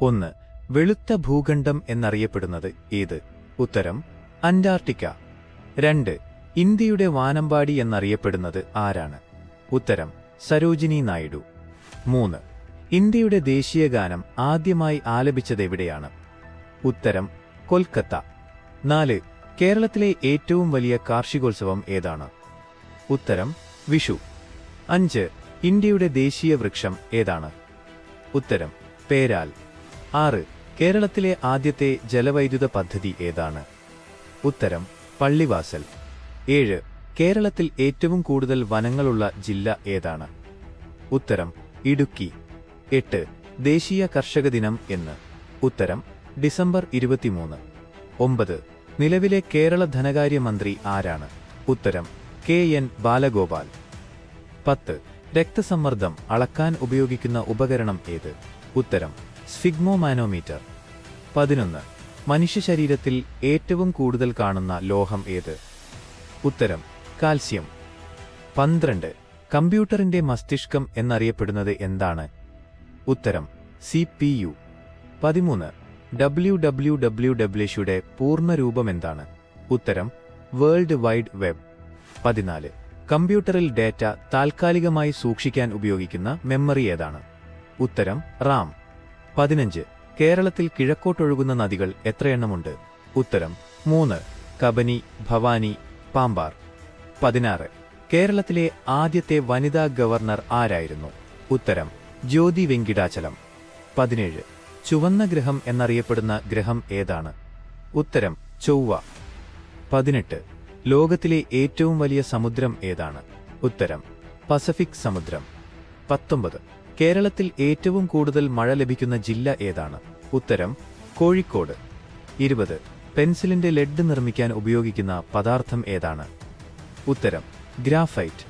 1. വെളുത്ത ഭൂഖണ്ഡം എന്നറിയപ്പെടുന്നത് ഏത്? ഉത്തരം അന്റാർട്ടിക്ക. 2. ഇന്ത്യയുടെ വാനമ്പാടി എന്നറിയപ്പെടുന്നത് ആരാണ്? ഉത്തരം സരോജിനി നായിഡു. 3. ഇന്ത്യയുടെ ദേശീയഗാനം ആദ്യമായി ആലപിച്ചതെവിടെയാണ്? ഉത്തരം കൊൽക്കത്ത. 4. കേരളത്തിലെ ഏറ്റവും വലിയ കാർഷികോത്സവം ഏതാണ്? ഉത്തരം വിഷു. 5. ഇന്ത്യയുടെ ദേശീയ വൃക്ഷം ഏതാണ്? ഉത്തരം പേരാൽ. 6. കേരളത്തിലെ ആദ്യത്തെ ജലവൈദ്യുത പദ്ധതി ഏതാണ്? ഉത്തരം പള്ളിവാസൽ. 7. കേരളത്തിൽ ഏറ്റവും കൂടുതൽ വനങ്ങളുള്ള ജില്ല ഏതാണ്? ഉത്തരം ഇടുക്കി. 8. ദേശീയ കർഷക ദിനം എന്ന്? ഉത്തരം ഡിസംബർ 23. 9. നിലവിലെ കേരള ധനകാര്യമന്ത്രി ആരാണ്? ഉത്തരം KN ബാലഗോപാൽ. 10. രക്തസമ്മർദ്ദം അളക്കാൻ ഉപയോഗിക്കുന്ന ഉപകരണം ഏത്? ഉത്തരം സ്ഫിഗ്മോമാനോമീറ്റർ. 11. മനുഷ്യ ശരീരത്തിൽ ഏറ്റവും കൂടുതൽ കാണുന്ന ലോഹം ഏത്? ഉത്തരം കാൽസ്യം. 12. കമ്പ്യൂട്ടറിന്റെ മസ്തിഷ്കം എന്നറിയപ്പെടുന്നത് എന്താണ്? ഉത്തരം CPU. 13. WWWയുടെ പൂർണ്ണരൂപം എന്താണ്? ഉത്തരം വേൾഡ് വൈഡ് വെബ്. 14. കമ്പ്യൂട്ടറിൽ ഡാറ്റ താൽക്കാലികമായി സൂക്ഷിക്കാൻ ഉപയോഗിക്കുന്ന മെമ്മറി ഏതാണ്? ഉത്തരം RAM. 15. കേരളത്തിൽ കിഴക്കോട്ടൊഴുകുന്ന നദികൾ എത്രയെണ്ണമുണ്ട്? ഉത്തരം 3. കബനി, ഭവാനി, പാമ്പാർ. 16. കേരളത്തിലെ ആദ്യത്തെ വനിതാ ഗവർണർ ആരായിരുന്നു? ഉത്തരം ജ്യോതി വെങ്കിടാചലം. 17. ചുവന്ന ഗ്രഹം എന്നറിയപ്പെടുന്ന ഗ്രഹം ഏതാണ്? ഉത്തരം ചൊവ്വ. 18. ലോകത്തിലെ ഏറ്റവും വലിയ സമുദ്രം ഏതാണ്? ഉത്തരം പസഫിക് സമുദ്രം. 19. കേരളത്തിൽ ഏറ്റവും കൂടുതൽ മഴ ലഭിക്കുന്ന ജില്ല ഏതാണ്? ഉത്തരം കോഴിക്കോട്. 20. പെൻസിലിന്റെ ലെഡ് നിർമ്മിക്കാൻ ഉപയോഗിക്കുന്ന പദാർത്ഥം ഏതാണ്? ഉത്തരം ഗ്രാഫൈറ്റ്.